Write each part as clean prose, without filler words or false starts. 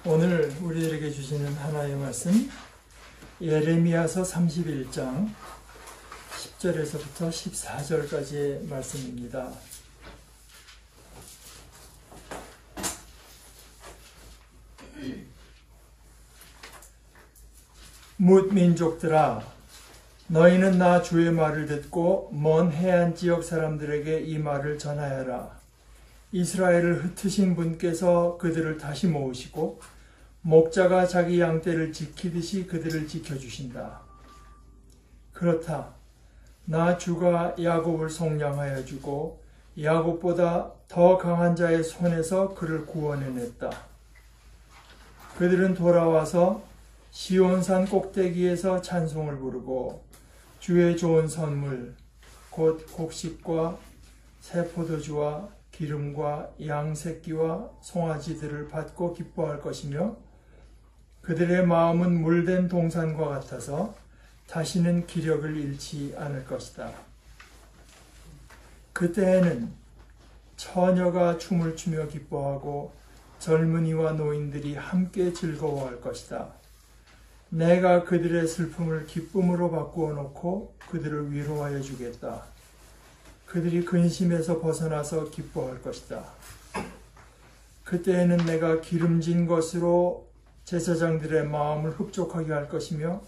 오늘 우리들에게 주시는 하나의 말씀, 예레미야서 31장 10절에서부터 14절까지의 말씀입니다. 뭇 민족들아, 너희는 나 주의 말을 듣고 먼 해안 지역 사람들에게 이 말을 전하여라. 이스라엘을 흩으신 분께서 그들을 다시 모으시고 목자가 자기 양떼를 지키듯이 그들을 지켜주신다. 그렇다. 나 주가 야곱을 속량하여 주고 야곱보다 더 강한 자의 손에서 그를 구원해냈다. 그들은 돌아와서 시온산 꼭대기에서 찬송을 부르고 주의 좋은 선물 곧 곡식과 새 포도주와 기름과 양 새끼와 송아지들을 받고 기뻐할 것이며 그들의 마음은 물된 동산과 같아서 다시는 기력을 잃지 않을 것이다. 그때에는 처녀가 춤을 추며 기뻐하고 젊은이와 노인들이 함께 즐거워할 것이다. 내가 그들의 슬픔을 기쁨으로 바꾸어 놓고 그들을 위로하여 주겠다. 그들이 근심에서 벗어나서 기뻐할 것이다. 그때에는 내가 기름진 것으로 제사장들의 마음을 흡족하게 할 것이며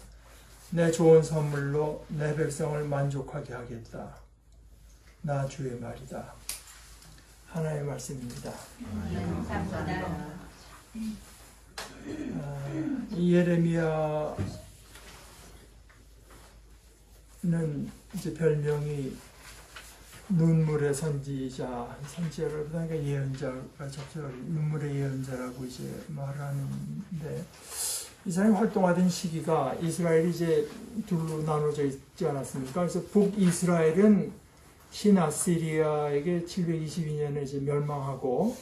내 좋은 선물로 내 백성을 만족하게 하겠다. 나 주의 말이다. 하나의 말씀입니다. 감사합니다. 이 예레미야는 이제 별명이 눈물의 선지자라기보다 예언자가 적절하게 눈물의 예언자라고 이제 말하는데, 이 사람이 활동하던 시기가 이스라엘이 이제 둘로 나눠져 있지 않았습니까? 그래서 북이스라엘은 신아시리아에게 722년에 이제 멸망하고,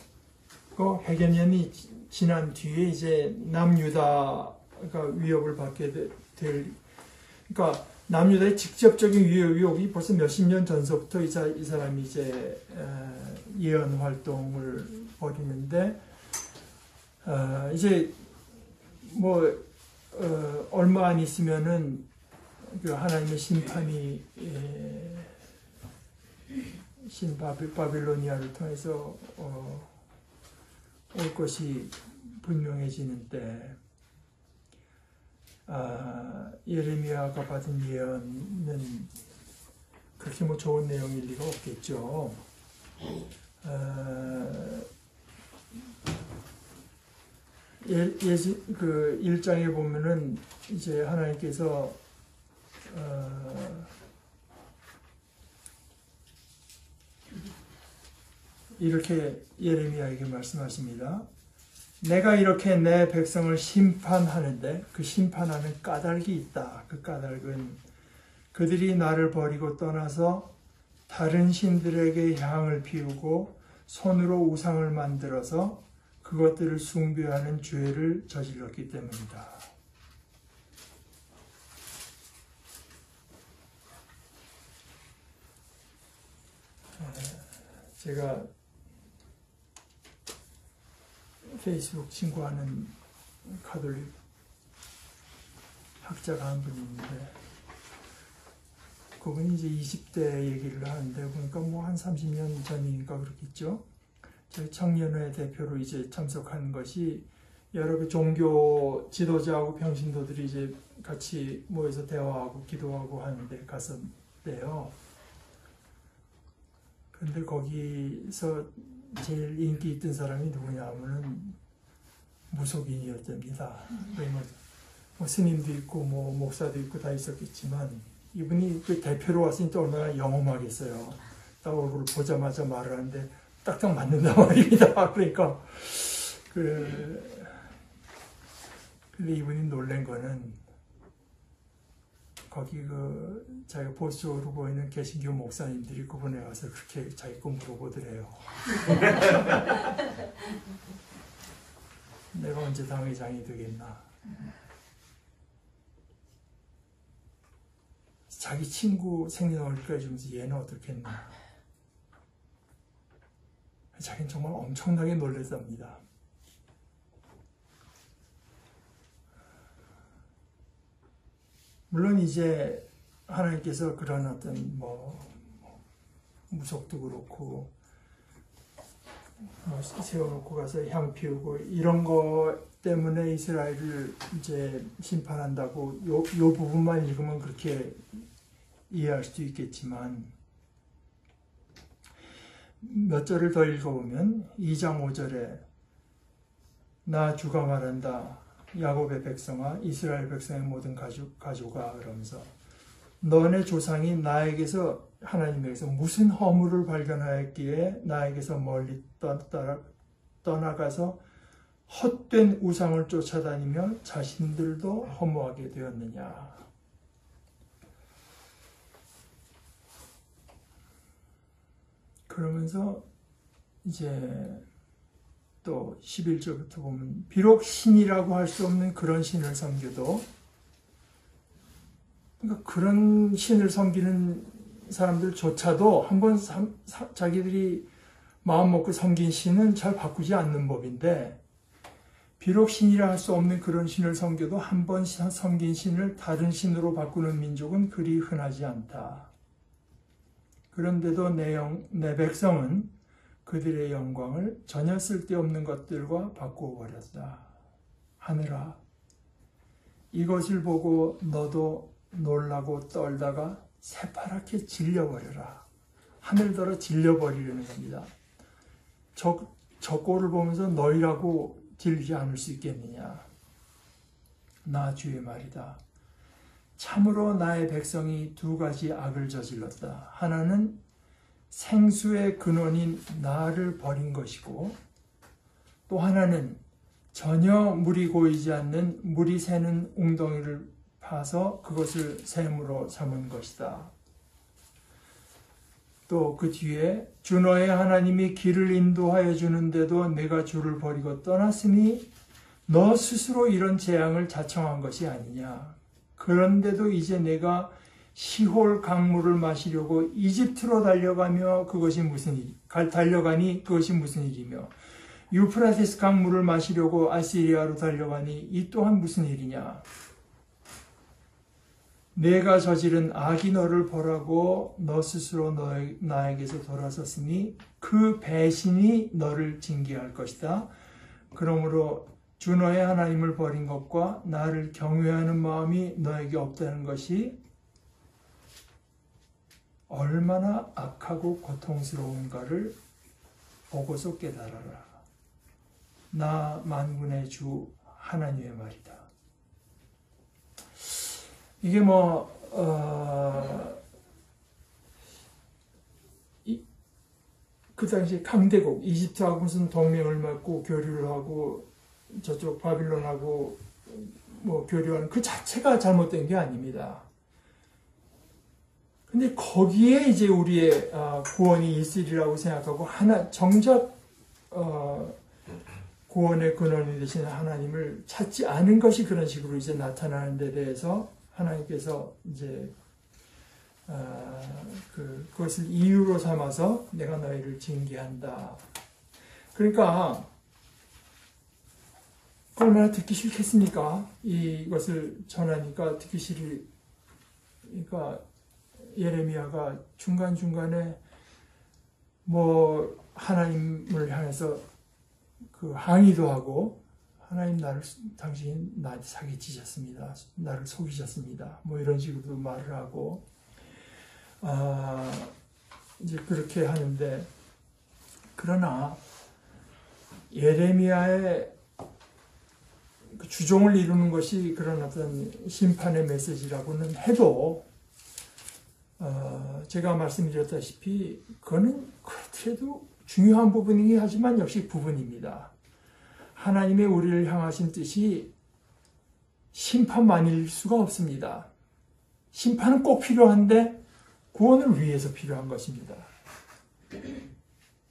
그 100여 년이 지난 뒤에 이제 남유다가 위협을 받게 그러니까 남유다의 직접적인 위협이 벌써 몇십 년 전서부터 이 사람이 이제 예언 활동을 벌이는데, 이제 뭐 얼마 안 있으면은 그 하나님의 심판이 바빌로니아를 통해서 올 것이 분명해지는 때, 예레미야가 받은 예언은 그렇게 뭐 좋은 내용일 리가 없겠죠. 그 1장에 보면은 이제 하나님께서 이렇게 예레미야에게 말씀하십니다. 내가 이렇게 내 백성을 심판하는데 그 심판하는 까닭이 있다. 그 까닭은 그들이 나를 버리고 떠나서 다른 신들에게 향을 피우고 손으로 우상을 만들어서 그것들을 숭배하는 죄를 저질렀기 때문이다. 제가 페이스북 친구하는 가톨릭 학자가 한 분이 있는데, 그분이 이제 20대 얘기를 하는데, 보니까 뭐 한 30년 전이니까 그렇겠죠. 저희 청년회 대표로 이제 참석한 것이 여러 그 종교 지도자하고 평신도들이 이제 같이 모여서 대화하고 기도하고 하는데 갔었대요. 근데 거기서 제일 인기 있던 사람이 누구냐 하면은 무속인이었답니다. 뭐 스님도 있고 뭐 목사도 있고 다 있었겠지만, 이분이 그 대표로 왔으니까 얼마나 영험하겠어요. 딱 얼굴을 보자마자 말을 하는데 딱딱 맞는단 말입니다. 그러니까 근데 이분이 놀란 거는, 거기 자기가 보수적으로 보이는 개신교 목사님들이 그분에 와서 그렇게 자기 거 물어보더래요. 내가 언제 당회장이 되겠나? 자기 친구 생년월일까지 주면서 얘는 어떻겠나? 자기는 정말 엄청나게 놀랐답니다. 물론 이제 하나님께서 그런 어떤 무속도 그렇고 세워놓고 가서 향 피우고 이런 거 때문에 이스라엘을 이제 심판한다고 요 부분만 읽으면 그렇게 이해할 수도 있겠지만 몇 절을 더 읽어보면 2장 5절에 나 주가 말한다. 야곱의 백성아 이스라엘 백성의 모든 가족아 그러면서 너네 조상이 나에게서 하나님에게서 무슨 허물을 발견하였기에 나에게서 멀리 떠나가서 헛된 우상을 쫓아다니며 자신들도 허무하게 되었느냐. 그러면서 이제 또 11절부터 보면 비록 신이라고 할 수 없는 그런 신을 섬겨도 그러니까 그런 신을 섬기는 사람들조차도 한번 자기들이 마음 먹고 섬긴 신은 잘 바꾸지 않는 법인데 비록 신이라 할 수 없는 그런 신을 섬겨도 한 번 섬긴 신을 다른 신으로 바꾸는 민족은 그리 흔하지 않다. 그런데도 내 백성은 그들의 영광을 전혀 쓸데없는 것들과 바꾸어 버렸다. 하늘아, 이것을 보고 너도 놀라고 떨다가 새파랗게 질려버려라. 하늘더러 질려버리려는 겁니다. 저 꼴을 보면서 너희라고 질리지 않을 수 있겠느냐. 나 주의 말이다. 참으로 나의 백성이 두 가지 악을 저질렀다. 하나는 생수의 근원인 나를 버린 것이고 또 하나는 전혀 물이 고이지 않는 물이 새는 웅덩이를 파서 그것을 샘으로 삼은 것이다. 또 그 뒤에 주 너의 하나님이 길을 인도하여 주는데도 내가 주를 버리고 떠났으니 너 스스로 이런 재앙을 자청한 것이 아니냐. 그런데도 이제 내가 시홀 강물을 마시려고 이집트로 달려가니 그것이 무슨 일이며 유프라테스 강물을 마시려고 아시리아로 달려가니 이 또한 무슨 일이냐. 내가 저지른 악이 너를 벌하고 너 스스로 나에게서 돌아섰으니 그 배신이 너를 징계할 것이다. 그러므로 주 너의 하나님을 버린 것과 나를 경외하는 마음이 너에게 없다는 것이 얼마나 악하고 고통스러운가를 보고서 깨달아라. 나 만군의 주 하나님의 말이다. 이게 그 당시 강대국 이집트하고 무슨 동맹을 맺고 교류를 하고 저쪽 바빌론하고 교류하는 그 자체가 잘못된 게 아닙니다. 근데 거기에 이제 우리의 구원이 있으리라고 생각하고 정작 구원의 근원이 되시는 하나님을 찾지 않은 것이 그런 식으로 이제 나타나는 데 대해서 하나님께서 이제 그것을 이유로 삼아서 내가 너희를 징계한다. 그러니까 얼마나 듣기 싫겠습니까? 이것을 전하니까 듣기 싫으니까 예레미야가 중간중간에 하나님을 향해서 항의도 하고 하나님 당신 나한테 사기치셨습니다. 나를 속이셨습니다. 이런 식으로도 말을 하고 이제 그렇게 하는데 그러나 예레미야의 주종을 이루는 것이 그런 어떤 심판의 메시지라고는 해도 제가 말씀드렸다시피 그거는 그렇더라도 중요한 부분이긴 하지만 역시 부분입니다. 하나님의 우리를 향하신 뜻이 심판만일 수가 없습니다. 심판은 꼭 필요한데 구원을 위해서 필요한 것입니다.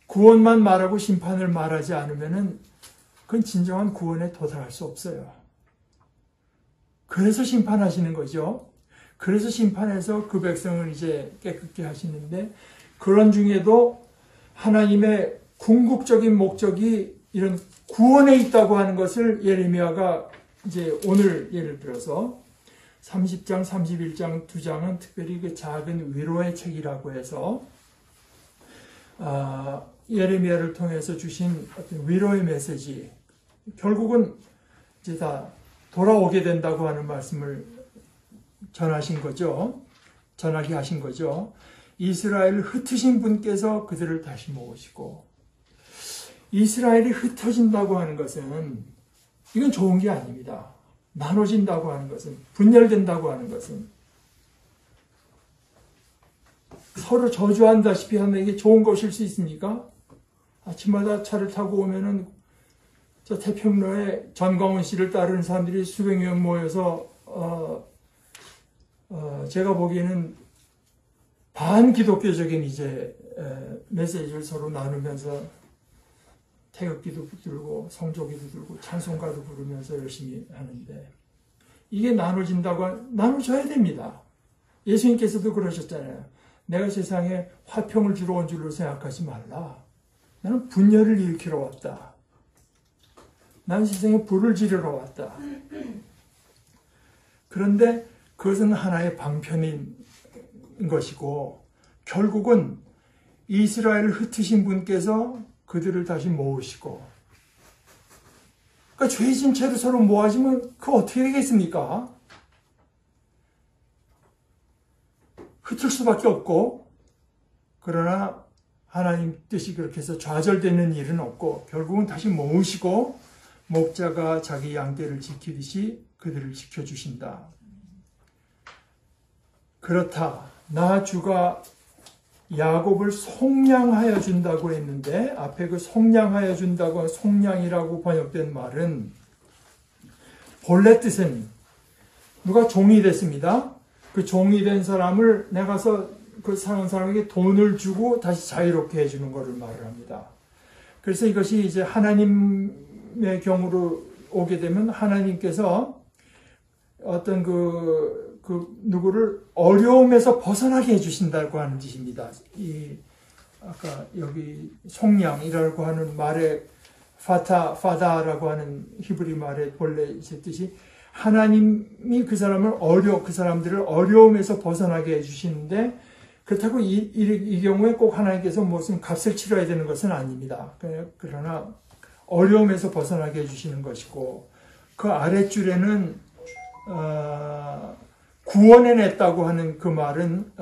구원만 말하고 심판을 말하지 않으면은 그건 진정한 구원에 도달할 수 없어요. 그래서 심판하시는 거죠. 그래서 심판해서 그 백성을 이제 깨끗게 하시는데 그런 중에도 하나님의 궁극적인 목적이 이런 구원에 있다고 하는 것을 예레미야가 이제 오늘 예를 들어서 30장, 31장 두 장은 특별히 그 작은 위로의 책이라고 해서 예레미야를 통해서 주신 어떤 위로의 메시지, 결국은 이제 다 돌아오게 된다고 하는 말씀을 전하신 거죠. 전하게 하신 거죠. 이스라엘을 흩으신 분께서 그들을 다시 모으시고, 이스라엘이 흩어진다고 하는 것은 이건 좋은 게 아닙니다. 나눠진다고 하는 것은, 분열된다고 하는 것은 서로 저주한다시피 하는 게 좋은 것일 수 있습니까? 아침마다 차를 타고 오면은 저 태평로에 전광훈 씨를 따르는 사람들이 수백 명 모여서 제가 보기에는 반기독교적인 이제 메시지를 서로 나누면서 태극기도 들고 성조기도 들고 찬송가도 부르면서 열심히 하는데, 이게 나눠져야 됩니다. 예수님께서도 그러셨잖아요. 내가 세상에 화평을 주러 온 줄로 생각하지 말라. 나는 분열을 일으키러 왔다. 나는 세상에 불을 지르러 왔다. 그런데 그것은 하나의 방편인 것이고, 결국은 이스라엘을 흩으신 분께서 그들을 다시 모으시고, 그러니까 죄진 채로 서로 모아지면 그거 어떻게 되겠습니까? 흩을 수밖에 없고, 그러나 하나님 뜻이 그렇게 해서 좌절되는 일은 없고, 결국은 다시 모으시고, 목자가 자기 양떼를 지키듯이 그들을 지켜주신다. 그렇다. 나 주가 야곱을 속량하여 준다고 했는데, 앞에 그 속량하여 준다고, 속량이라고 번역된 말은 본래 뜻은 누가 종이 됐습니다. 그 종이 된 사람을 내가서 그 사는 사람에게 돈을 주고 다시 자유롭게 해주는 것을 말을 합니다. 그래서 이것이 이제 하나님의 경우로 오게 되면 하나님께서 어떤 누구를 어려움에서 벗어나게 해주신다고 하는 뜻입니다. 아까 여기 속량이라고 하는 말에 파다라고 하는 히브리 말의 본래 제 뜻이 하나님이 그 사람들을 어려움에서 벗어나게 해주시는데, 그렇다고 이 경우에 꼭 하나님께서 무슨 값을 치러야 되는 것은 아닙니다. 그러나 어려움에서 벗어나게 해주시는 것이고, 그 아랫줄에는 구원해냈다고 하는 그 말은,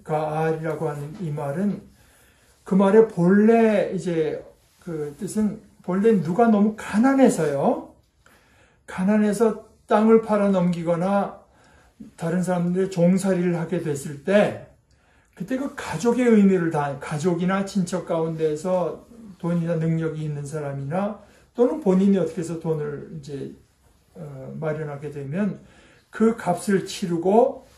가알이라고 하는 이 말은, 그 말의 본래 이제 그 뜻은, 본래 누가 너무 가난해서 땅을 팔아 넘기거나 다른 사람들의 종살이를 하게 됐을 때, 그때 그 가족의 의미를 가족이나 친척 가운데서 돈이나 능력이 있는 사람이나 또는 본인이 어떻게 해서 돈을 이제 마련하게 되면 그 값을 치르고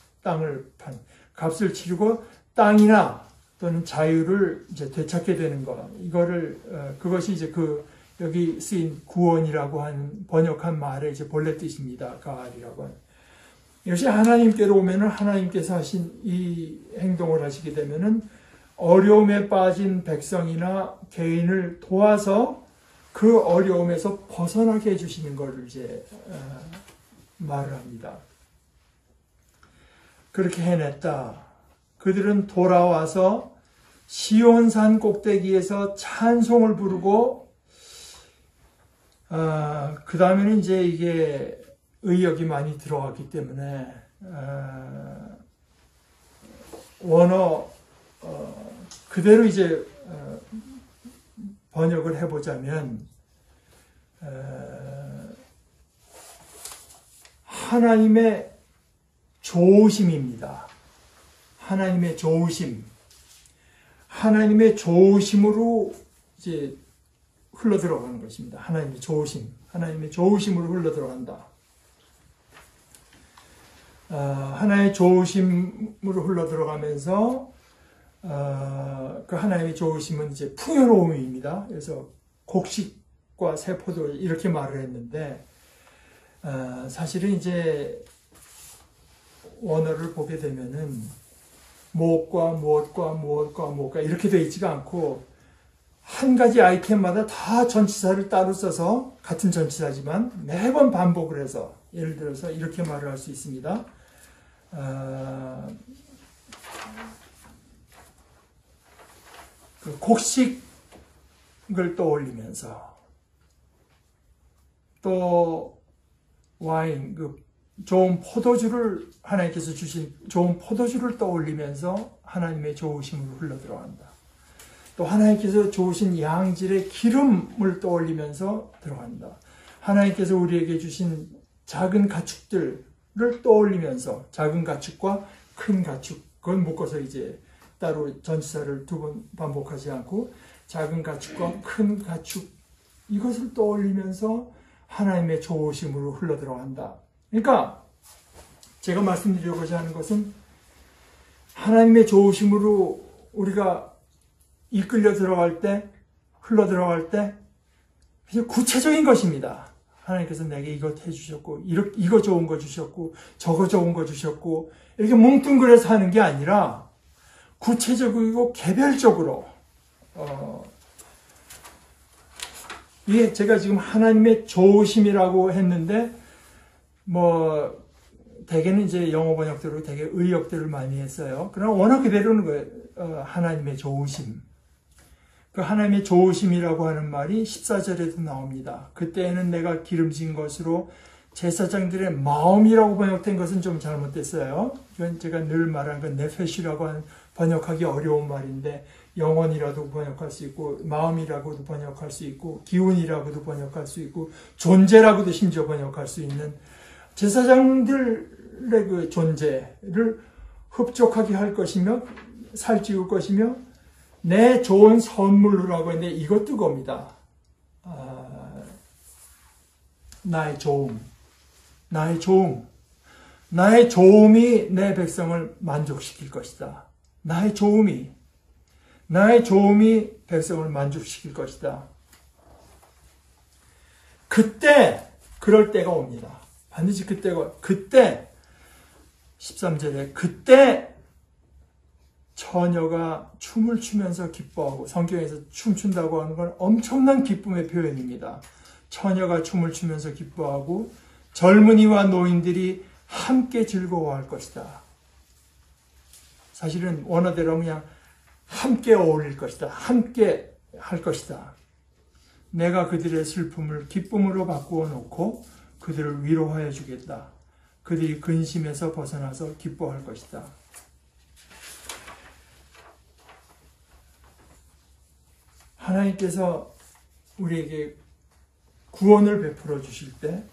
값을 치르고 땅이나 또는 자유를 이제 되찾게 되는 것. 그것이 이제 여기 쓰인 구원이라고 하는 번역한 말의 이제 본래 뜻입니다. 가알이라고 하는. 이것이 하나님께로 오면은 하나님께서 하신 이 행동을 하시게 되면은 어려움에 빠진 백성이나 개인을 도와서 그 어려움에서 벗어나게 해주시는 것을 이제 말을 합니다. 그렇게 해냈다. 그들은 돌아와서 시온산 꼭대기에서 찬송을 부르고, 그 다음에는 이제 이게 의역이 많이 들어갔기 때문에, 원어, 그대로 이제, 번역을 해보자면, 하나님의 좋으심입니다. 하나님의 좋으심. 하나님의 좋으심으로 이제 흘러 들어가는 것입니다. 하나님의 좋으심. 하나님의 좋으심으로 흘러 들어간다. 하나님의 좋으심으로 흘러 들어가면서, 그 하나님의 좋으심은 이제 풍요로움입니다. 그래서 곡식과 세포도 이렇게 말을 했는데, 사실은 이제 원어를 보게 되면은 무엇과 이렇게 되어 있지가 않고, 한 가지 아이템마다 다 전치사를 따로 써서, 같은 전치사지만 매번 반복을 해서 예를 들어서 이렇게 말을 할 수 있습니다. 그 곡식을 떠올리면서 또 와인, 그 좋은 포도주를 하나님께서 주신 좋은 포도주를 떠올리면서 하나님의 좋으심으로 흘러들어간다. 또 하나님께서 좋으신 양질의 기름을 떠올리면서 들어간다. 하나님께서 우리에게 주신 작은 가축들을 떠올리면서 작은 가축과 큰 가축, 그건 묶어서 이제 따로 전치사를 두 번 반복하지 않고 작은 가축과 큰 가축, 이것을 떠올리면서 하나님의 좋으심으로 흘러들어간다. 그러니까 제가 말씀드리고자 하는 것은 하나님의 좋으심으로 우리가 이끌려 들어갈 때, 흘러 들어갈 때 구체적인 것입니다. 하나님께서 내게 이것 해주셨고, 이거 좋은 거 주셨고, 저거 좋은 거 주셨고, 이렇게 뭉뚱그려서 하는 게 아니라 구체적이고 개별적으로 이게 제가 지금 하나님의 좋으심이라고 했는데 뭐 대개는 이제 영어 번역대로 되게 의역들을 많이 했어요. 그러나 워낙 그대로는 거예요. 하나님의 좋으심. 그 하나님의 좋으심이라고 하는 말이 14절에도 나옵니다. 그때에는 내가 기름진 것으로 제사장들의 마음이라고 번역된 것은 좀 잘못됐어요. 이건 제가 늘 말하는 건 네페시라고 하는 번역하기 어려운 말인데 영혼이라도 번역할 수 있고 마음이라고도 번역할 수 있고 기운이라고도 번역할 수 있고 존재라고도 심지어 번역할 수 있는 제사장들의 그 존재를 흡족하게 할 것이며 살찌울 것이며 내 좋은 선물로라고 했는데 이것도 겁니다. 나의 좋음, 나의 좋음, 나의 좋음이 내 백성을 만족시킬 것이다. 나의 좋음이 백성을 만족시킬 것이다. 그때 그럴 때가 옵니다. 반드시 그때 13절에 그때 처녀가 춤을 추면서 기뻐하고, 성경에서 춤춘다고 하는 건 엄청난 기쁨의 표현입니다. 처녀가 춤을 추면서 기뻐하고 젊은이와 노인들이 함께 즐거워할 것이다. 사실은 원어대로 그냥 함께 어울릴 것이다. 함께 할 것이다. 내가 그들의 슬픔을 기쁨으로 바꾸어 놓고 그들을 위로하여 주겠다. 그들이 근심에서 벗어나서 기뻐할 것이다. 하나님께서 우리에게 구원을 베풀어 주실 때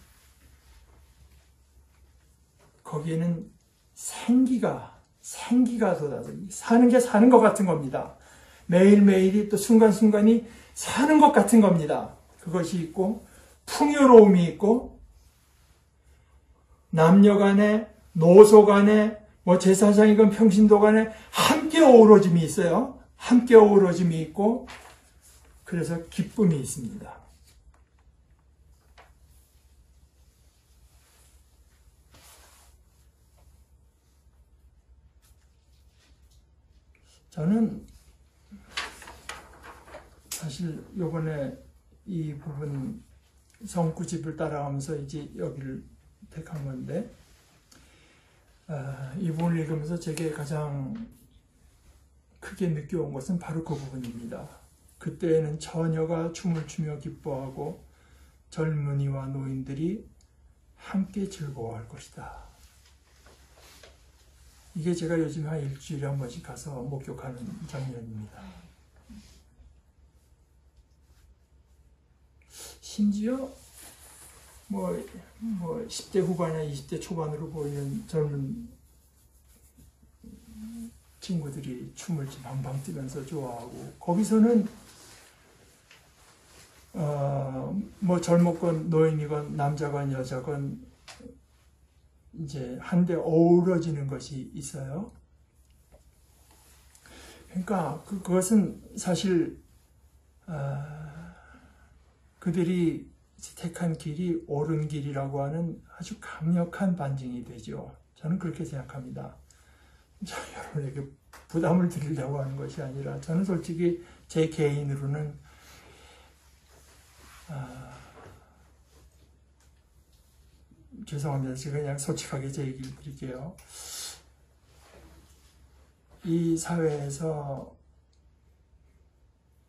거기에는 생기가 돋아서 사는 게 사는 것 같은 겁니다. 매일매일이 또 순간순간이 사는 것 같은 겁니다. 그것이 있고 풍요로움이 있고 남녀 간에 노소 간에 뭐 제사장이건 평신도 간에 함께 어우러짐이 있어요. 함께 어우러짐이 있고 그래서 기쁨이 있습니다. 저는 사실 요번에 이 부분 성구집을 따라가면서 이제 여기를 택한 건데 이 부분을 읽으면서 제게 가장 크게 느껴온 것은 바로 그 부분입니다. 그때에는 처녀가 춤을 추며 기뻐하고 젊은이와 노인들이 함께 즐거워할 것이다. 이게 제가 요즘 한 일주일에 한 번씩 가서 목격하는 장면입니다. 심지어 뭐 10대 후반이나 20대 초반으로 보이는 젊은 친구들이 춤을 방방 뛰면서 좋아하고 거기서는 뭐 젊었건 노인이건 남자건 여자건 이제 한데 어우러지는 것이 있어요. 그러니까 그것은 사실 그들이 택한 길이 옳은 길이라고 하는 아주 강력한 반증이 되죠. 저는 그렇게 생각합니다. 여러분에게 부담을 드리려고 하는 것이 아니라 저는 솔직히 제 개인으로는 죄송합니다. 제가 그냥 솔직하게 제 얘기를 드릴게요. 이 사회에서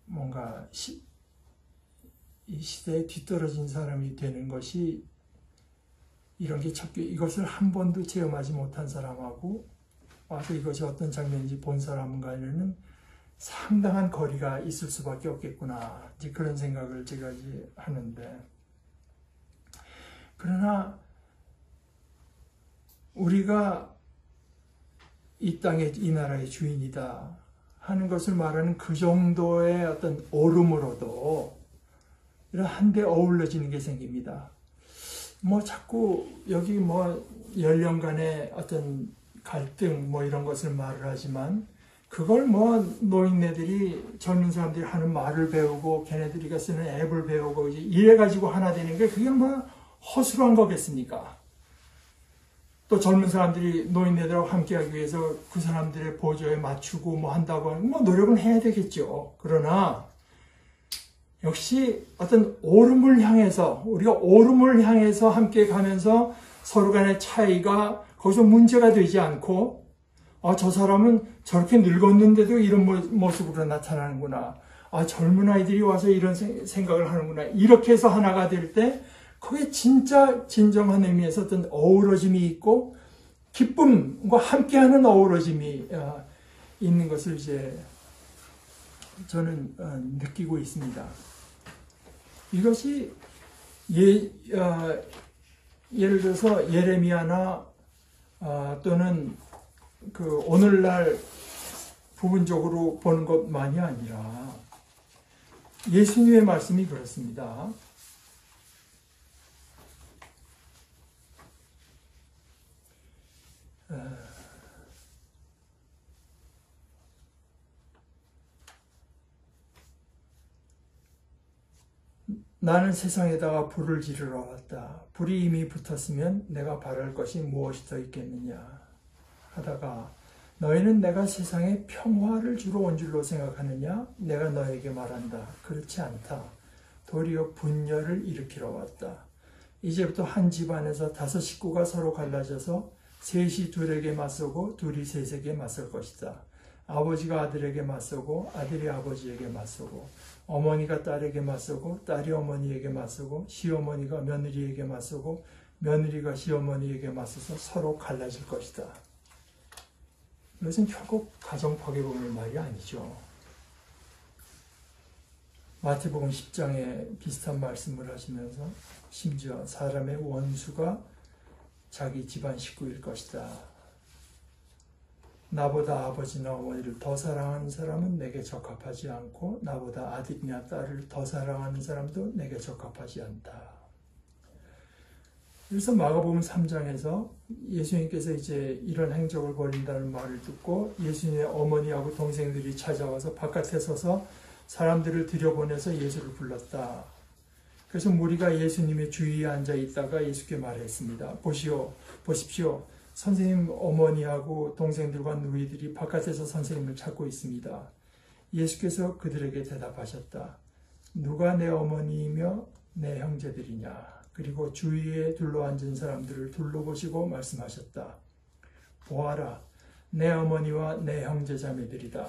뭔가 이 시대에 뒤떨어진 사람이 되는 것이 이런 게 이것을 한 번도 체험하지 못한 사람하고 와서 이것이 어떤 장면인지 본 사람과는 상당한 거리가 있을 수밖에 없겠구나. 이제 그런 생각을 제가 이제 하는데, 그러나 우리가 이 땅의 이 나라의 주인이다 하는 것을 말하는 그 정도의 어떤 오름으로도 이런 한데 어울러지는 게 생깁니다. 뭐 자꾸 여기 뭐 연령 간의 어떤 갈등 뭐 이런 것을 말을 하지만 그걸 뭐 노인네들이 젊은 사람들이 하는 말을 배우고 걔네들이가 쓰는 앱을 배우고 이제 이래 가지고 하나 되는 게 그게 뭐 허술한 거겠습니까? 또 젊은 사람들이 노인네들하고 함께하기 위해서 그 사람들의 보조에 맞추고 뭐 한다고 하면 뭐 노력은 해야 되겠죠. 그러나 역시 어떤 오름을 향해서 우리가 오름을 향해서 함께 가면서 서로 간의 차이가 거기서 문제가 되지 않고 저 사람은 저렇게 늙었는데도 이런 모습으로 나타나는구나. 젊은 아이들이 와서 이런 생각을 하는구나. 이렇게 해서 하나가 될 때 그게 진짜 진정한 의미에서 어떤 어우러짐이 있고 기쁨과 함께하는 어우러짐이 있는 것을 이제 저는 느끼고 있습니다. 이것이 예를 들어서 예레미야나 또는 그 오늘날 부분적으로 보는 것만이 아니라 예수님의 말씀이 그렇습니다. 나는 세상에다가 불을 지르러 왔다. 불이 이미 붙었으면 내가 바랄 것이 무엇이 더 있겠느냐 하다가 너희는 내가 세상에 평화를 주러 온 줄로 생각하느냐? 내가 너에게 말한다. 그렇지 않다. 도리어 분열을 일으키러 왔다. 이제부터 한 집안에서 5 식구가 서로 갈라져서 셋이 둘에게 맞서고 둘이 셋에게 맞설 것이다. 아버지가 아들에게 맞서고 아들이 아버지에게 맞서고 어머니가 딸에게 맞서고 딸이 어머니에게 맞서고 시어머니가 며느리에게 맞서고 며느리가 시어머니에게 맞서서 서로 갈라질 것이다. 이것은 결국 가정 파괴범의 말이 아니죠. 마태복음 10장에 비슷한 말씀을 하시면서 심지어 사람의 원수가 자기 집안 식구일 것이다. 나보다 아버지나 어머니를 더 사랑하는 사람은 내게 적합하지 않고 나보다 아들이나 딸을 더 사랑하는 사람도 내게 적합하지 않다. 그래서 마가복음 3장에서 예수님께서 이제 이런 행적을 벌인다는 말을 듣고 예수님의 어머니하고 동생들이 찾아와서 바깥에 서서 사람들을 들여보내서 예수를 불렀다. 그래서 무리가 예수님의 주위에 앉아 있다가 예수께 말했습니다. 보십시오. 선생님 어머니하고 동생들과 누이들이 바깥에서 선생님을 찾고 있습니다. 예수께서 그들에게 대답하셨다. 누가 내 어머니이며 내 형제들이냐? 그리고 주위에 둘러앉은 사람들을 둘러보시고 말씀하셨다. 보아라, 내 어머니와 내 형제자매들이다.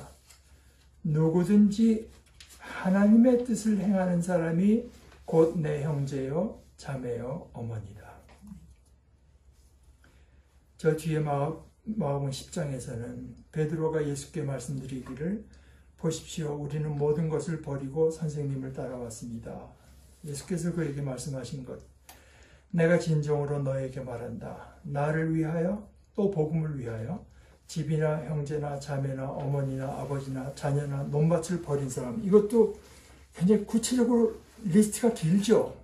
누구든지 하나님의 뜻을 행하는 사람이 곧 내 형제요, 자매요, 어머니다. 저 뒤에 마가복음 10장에서는 베드로가 예수께 말씀드리기를 보십시오. 우리는 모든 것을 버리고 선생님을 따라왔습니다. 예수께서 그에게 말씀하신 것. 내가 진정으로 너에게 말한다. 나를 위하여 또 복음을 위하여 집이나 형제나 자매나 어머니나 아버지나 자녀나 논밭을 버린 사람. 이것도 굉장히 구체적으로 리스트가 길죠.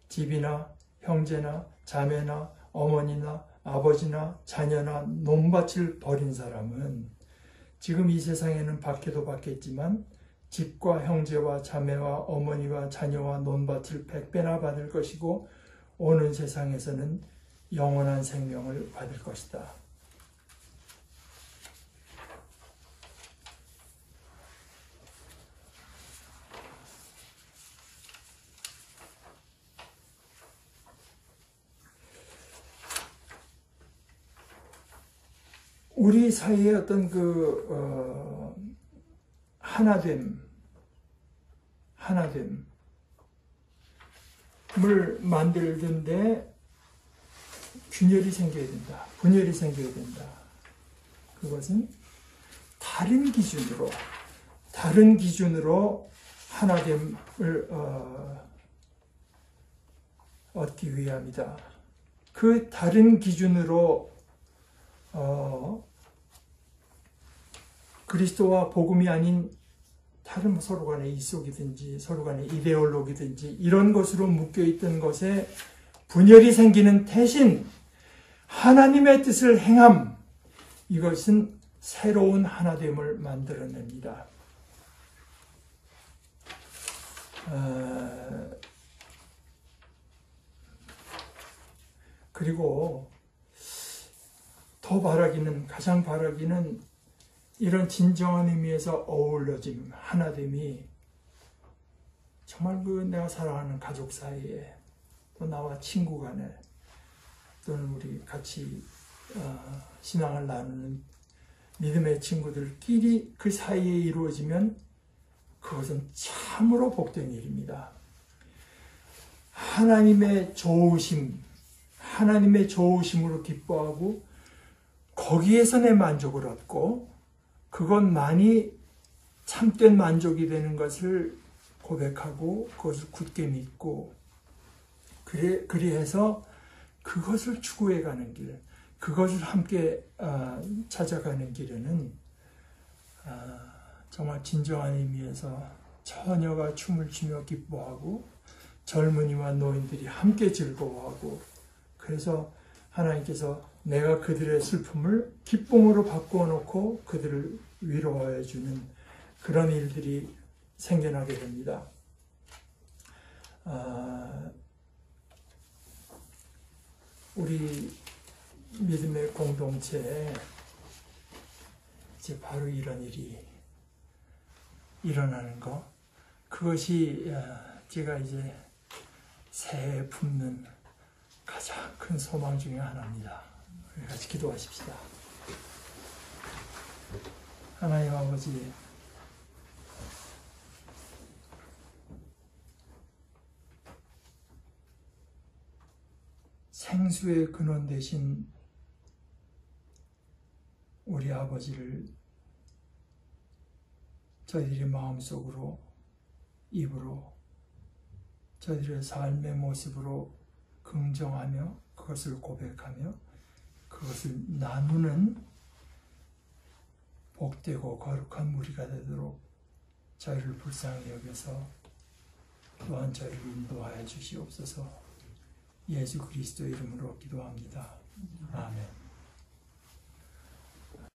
집이나 형제나 자매나 어머니나 아버지나 자녀나 논밭을 버린 사람은 지금 이 세상에는 박해도 받겠지만 집과 형제와 자매와 어머니와 자녀와 논밭을 100배나 받을 것이고 오는 세상에서는 영원한 생명을 받을 것이다. 우리 사이에 어떤 하나됨을 만들던데 균열이 생겨야 된다. 분열이 생겨야 된다. 그것은 다른 기준으로 하나됨을 얻기 위함이다. 그 다른 기준으로 그리스도와 복음이 아닌 다른 서로 간의 이속이든지 서로 간의 이데올로기든지 이런 것으로 묶여있던 것에 분열이 생기는 대신 하나님의 뜻을 행함, 이것은 새로운 하나됨을 만들어냅니다. 그리고 가장 바라기는 이런 진정한 의미에서 어우러짐, 하나됨이 정말 내가 사랑하는 가족 사이에 또 나와 친구 간에 또는 우리 같이 신앙을 나누는 믿음의 친구들끼리 그 사이에 이루어지면 그것은 참으로 복된 일입니다. 하나님의 좋으심으로 기뻐하고 거기에서 내 만족을 얻고 그것만이 참된 만족이 되는 것을 고백하고 그것을 굳게 믿고 그리해서 그것을 추구해 가는 길, 그것을 함께 찾아가는 길에는 정말 진정한 의미에서 처녀가 춤을 추며 기뻐하고 젊은이와 노인들이 함께 즐거워하고, 그래서 하나님께서 내가 그들의 슬픔을 기쁨으로 바꾸어 놓고 그들을 위로해 주는 그런 일들이 생겨나게 됩니다. 우리 믿음의 공동체에 이제 바로 이런 일이 일어나는 거, 그것이 제가 이제 새해 품는 가장 큰 소망 중에 하나입니다. 우리 같이 기도하십시다. 하나님 아버지, 생수의 근원 되신 우리 아버지를 저희들의 마음속으로, 입으로, 저희들의 삶의 모습으로 긍정하며 그것을 고백하며 그것을 나누는 복되고 거룩한 무리가 되도록 저희를 불쌍히 여겨서 또한 저희를 인도하여 주시옵소서. 예수 그리스도의 이름으로 기도합니다. 아멘.